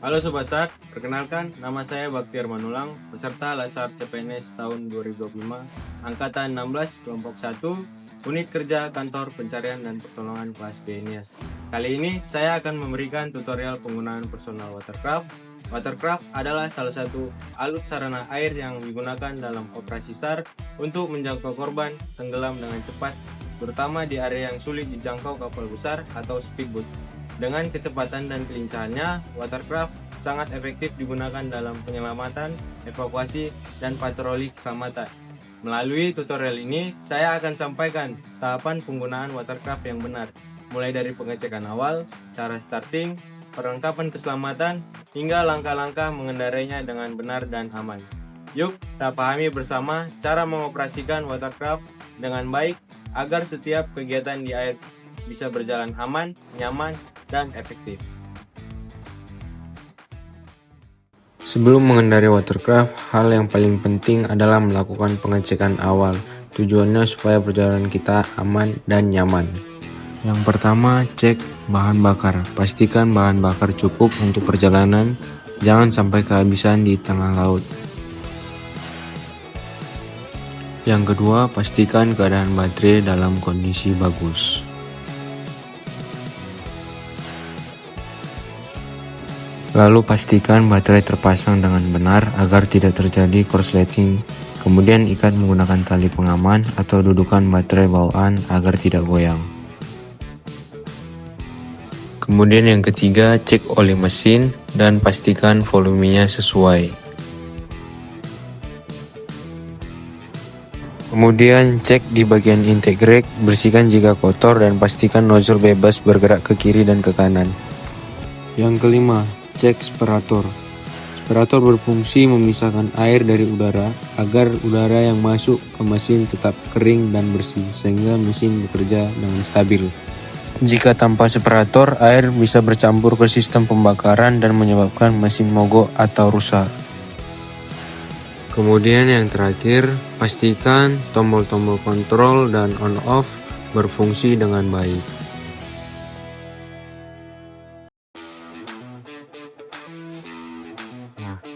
Halo Sobat Start, perkenalkan nama saya Baktiar Manulang, peserta Lasar CPNS tahun 2025, Angkatan 16, Kelompok 1, Unit Kerja Kantor Pencarian dan Pertolongan kelas B NIAS. Kali ini saya akan memberikan tutorial penggunaan personal watercraft. Watercraft adalah salah satu alut sarana air yang digunakan dalam operasi SAR untuk menjangkau korban tenggelam dengan cepat, terutama di area yang sulit dijangkau kapal besar atau speedboat. Dengan kecepatan dan kelincahannya, watercraft sangat efektif digunakan dalam penyelamatan, evakuasi, dan patroli keselamatan. Melalui tutorial ini, saya akan sampaikan tahapan penggunaan watercraft yang benar, mulai dari pengecekan awal, cara starting, perlengkapan keselamatan, hingga langkah-langkah mengendarainya dengan benar dan aman. Yuk, kita pahami bersama cara mengoperasikan watercraft dengan baik agar setiap kegiatan di air bisa berjalan aman, nyaman, dan efektif. Sebelum mengendarai watercraft, hal yang paling penting adalah melakukan pengecekan awal. Tujuannya supaya perjalanan kita aman dan nyaman. Yang pertama, cek bahan bakar. Pastikan bahan bakar cukup untuk perjalanan, jangan sampai kehabisan di tengah laut. Yang kedua, pastikan keadaan baterai dalam kondisi bagus. Lalu pastikan baterai terpasang dengan benar agar tidak terjadi korsleting. Kemudian ikat menggunakan tali pengaman atau dudukan baterai bawaan agar tidak goyang. Kemudian yang ketiga, cek oli mesin dan pastikan volumenya sesuai. Kemudian cek di bagian intake rack, bersihkan jika kotor dan pastikan nozzle bebas bergerak ke kiri dan ke kanan. Yang kelima, cek spirator. Spirator berfungsi memisahkan air dari udara agar udara yang masuk ke mesin tetap kering dan bersih sehingga mesin bekerja dengan stabil. Jika tanpa spirator, air bisa bercampur ke sistem pembakaran dan menyebabkan mesin mogok atau rusak. Kemudian yang terakhir, pastikan tombol-tombol kontrol dan on-off berfungsi dengan baik.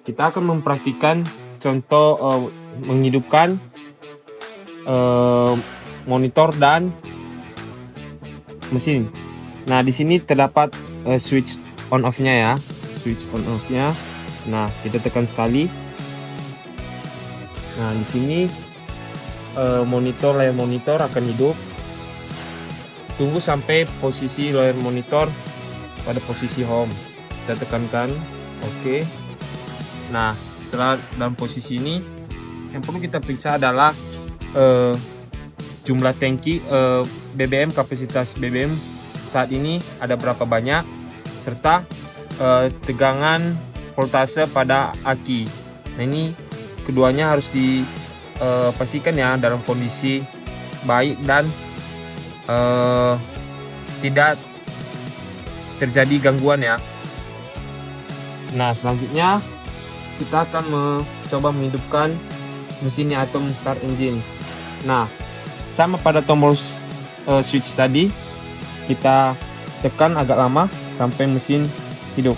Kita akan mempraktikkan contoh menghidupkan monitor dan mesin. Nah, di sini terdapat switch on off-nya ya. Switch on off-nya. Nah, kita tekan sekali. Nah, di sini layar monitor akan hidup. Tunggu sampai posisi layar monitor pada posisi home. Kita tekankan oke. Nah, setelah dalam posisi ini, yang perlu kita periksa adalah jumlah tangki BBM, kapasitas BBM saat ini ada berapa banyak, serta tegangan voltase pada aki. Nah, ini keduanya harus dipastikan ya dalam kondisi baik dan tidak terjadi gangguan ya. Nah, selanjutnya kita akan mencoba menghidupkan mesinnya atau start engine. Nah, sama pada tombol switch tadi, kita tekan agak lama sampai mesin hidup.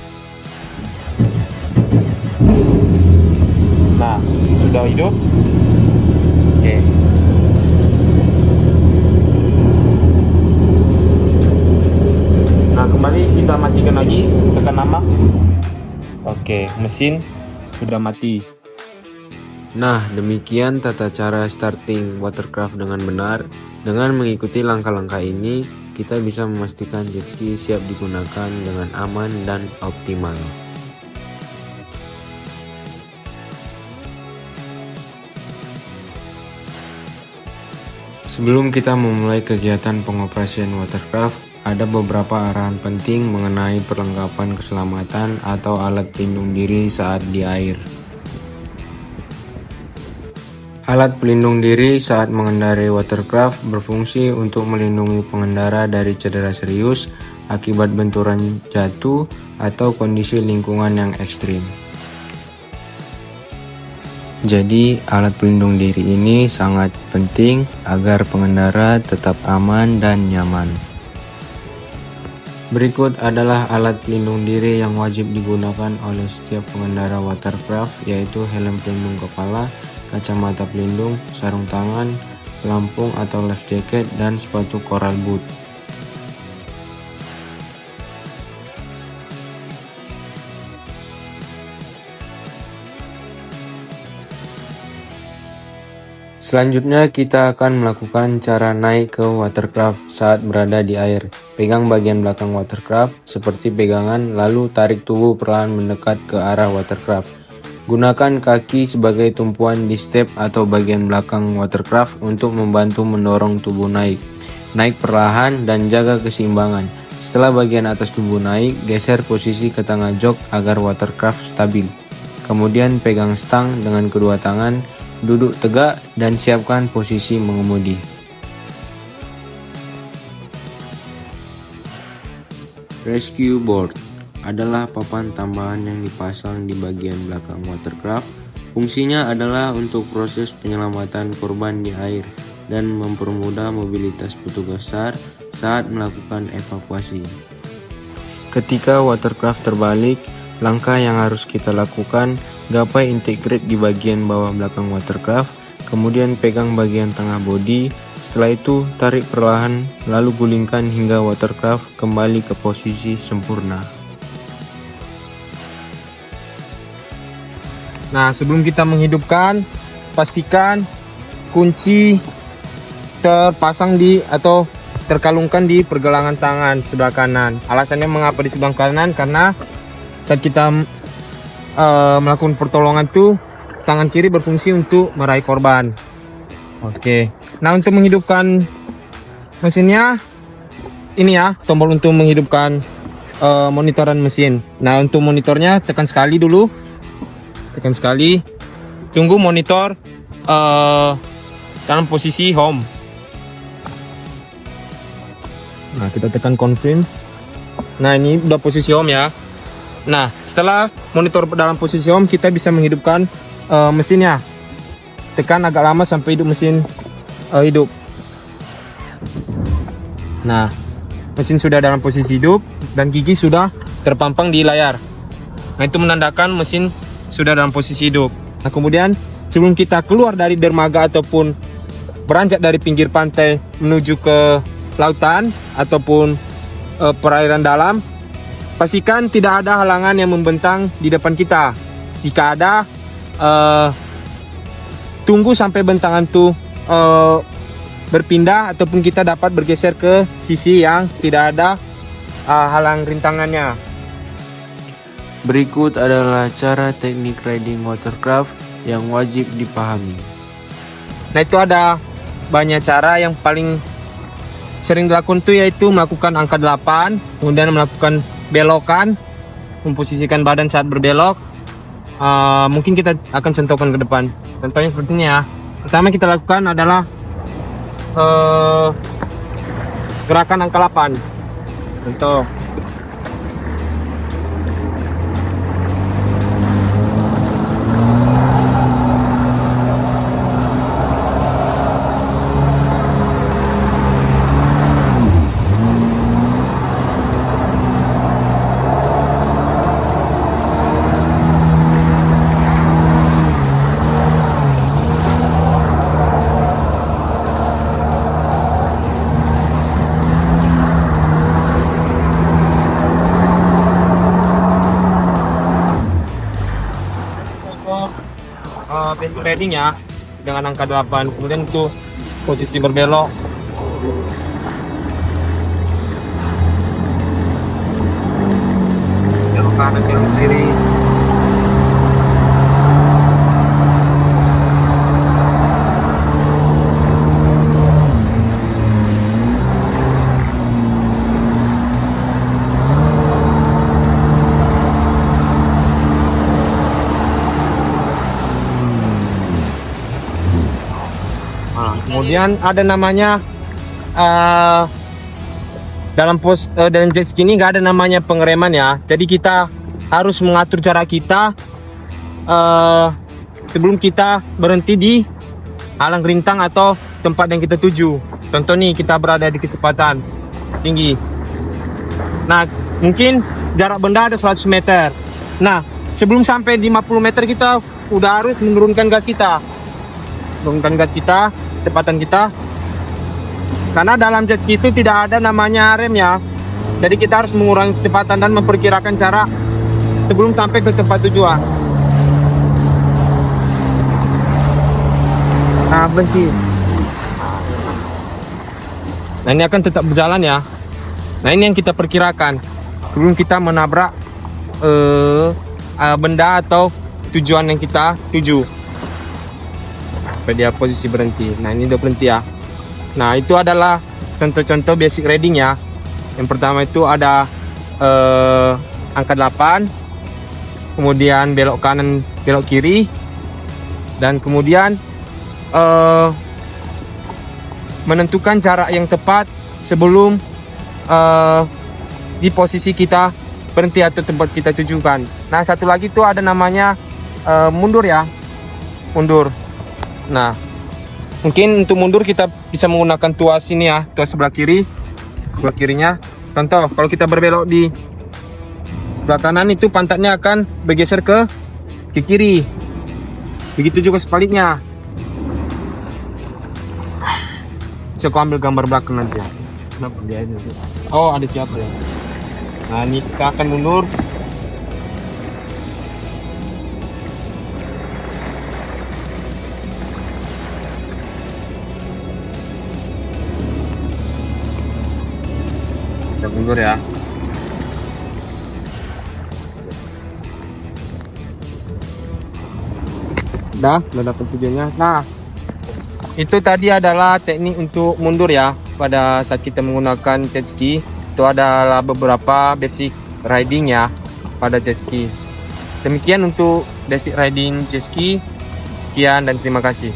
Nah, mesin sudah hidup. Oke. Nah, kembali kita matikan lagi, tekan lama. Oke, mesin sudah mati. Nah, demikian tata cara starting watercraft dengan benar. Dengan mengikuti langkah-langkah ini, kita bisa memastikan jet ski siap digunakan dengan aman dan optimal. Sebelum kita memulai kegiatan pengoperasian watercraft, ada beberapa arahan penting mengenai perlengkapan keselamatan atau alat pelindung diri saat di air. Alat pelindung diri saat mengendarai watercraft berfungsi untuk melindungi pengendara dari cedera serius akibat benturan jatuh atau kondisi lingkungan yang ekstrim. Jadi, alat pelindung diri ini sangat penting agar pengendara tetap aman dan nyaman. Berikut adalah alat pelindung diri yang wajib digunakan oleh setiap pengendara watercraft, yaitu helm pelindung kepala, kacamata pelindung, sarung tangan, pelampung atau life jacket, dan sepatu coral boot. Selanjutnya kita akan melakukan cara naik ke watercraft saat berada di air. Pegang bagian belakang watercraft seperti pegangan, lalu tarik tubuh perlahan mendekat ke arah watercraft. Gunakan kaki sebagai tumpuan di step atau bagian belakang watercraft untuk membantu mendorong tubuh naik. Naik perlahan dan jaga keseimbangan. Setelah bagian atas tubuh naik, geser posisi ke tengah jok agar watercraft stabil. Kemudian pegang stang dengan kedua tangan, duduk tegak, dan siapkan posisi mengemudi. Rescue board adalah papan tambahan yang dipasang di bagian belakang watercraft. Fungsinya adalah untuk proses penyelamatan korban di air dan mempermudah mobilitas petugas SAR saat melakukan evakuasi. Ketika watercraft terbalik, langkah yang harus kita lakukan: gapai integrate di bagian bawah belakang watercraft, kemudian pegang bagian tengah bodi. Setelah itu tarik perlahan, lalu gulingkan hingga watercraft kembali ke posisi sempurna. Nah, sebelum kita menghidupkan, pastikan kunci terpasang di atau terkalungkan di pergelangan tangan sebelah kanan. Alasannya mengapa di sebelah kanan? Karena saat kita melakukan pertolongan tuh, tangan kiri berfungsi untuk meraih korban. Oke. Nah, untuk menghidupkan mesinnya, ini ya tombol untuk menghidupkan monitoran mesin. Nah, untuk monitornya tekan sekali dulu, tekan sekali. Tunggu monitor dalam posisi home. Nah, kita tekan confirm. Nah, ini udah posisi home ya. Nah, setelah monitor dalam posisi home, kita bisa menghidupkan mesinnya. Tekan agak lama sampai hidup mesin hidup. Nah, mesin sudah dalam posisi hidup dan gigi sudah terpampang di layar. Nah, itu menandakan mesin sudah dalam posisi hidup. Nah, kemudian sebelum kita keluar dari dermaga ataupun beranjak dari pinggir pantai menuju ke lautan ataupun perairan dalam, pastikan tidak ada halangan yang membentang di depan kita. Jika ada, tunggu sampai bentangan itu berpindah ataupun kita dapat bergeser ke sisi yang tidak ada halang rintangannya. Berikut adalah cara teknik riding watercraft yang wajib dipahami. Nah, itu ada banyak cara. Yang paling sering dilakukan itu yaitu melakukan angka 8, kemudian melakukan belokan, memposisikan badan saat berbelok. Mungkin kita akan contohkan ke depan. Contohnya seperti ini ya. Pertama kita lakukan adalah gerakan angka 8. Contoh. Basic riding ya dengan angka 8, kemudian itu posisi berbelok, belok kanan, belok kiri. Kemudian ada namanya dalam jet ski ini nggak ada namanya pengereman ya. Jadi kita harus mengatur cara kita sebelum kita berhenti di halang rintang atau tempat yang kita tuju. Contoh nih, kita berada di kecepatan tinggi. Nah, mungkin jarak benda ada 100 meter. Nah, sebelum sampai 50 meter kita udah harus menurunkan gas kita. Menurunkan gas kita, kecepatan kita. Karena dalam jet ski itu tidak ada namanya rem ya. Jadi kita harus mengurangi kecepatan dan memperkirakan cara sebelum sampai ke tempat tujuan. Nah, berhenti. Nah, ini akan tetap berjalan ya. Nah, ini yang kita perkirakan sebelum kita menabrak benda atau tujuan yang kita tuju. Sampai dia posisi berhenti. Nah, ini udah berhenti ya. Nah, itu adalah contoh-contoh basic riding ya. Yang pertama itu ada angka 8, kemudian belok kanan, belok kiri, dan kemudian menentukan jarak yang tepat sebelum di posisi kita berhenti atau tempat kita tujukan. Nah, satu lagi itu ada namanya mundur ya, mundur. Nah, mungkin untuk mundur kita bisa menggunakan tuas ini ya, tuas sebelah kiri, sebelah kirinya. Contoh, kalau kita berbelok di sebelah kanan itu pantatnya akan bergeser ke kiri. Begitu juga sebaliknya. Saya ambil gambar belakang nanti ya. Kenapa dia ini? Oh, ada siapa ya? Nah, ini kita akan mundur. Kita mundur ya. Udah dapat videonya. Nah, itu tadi adalah teknik untuk mundur ya pada saat kita menggunakan jet ski. Itu adalah beberapa basic riding ya pada jet ski. Demikian untuk basic riding jet ski. Sekian dan terima kasih.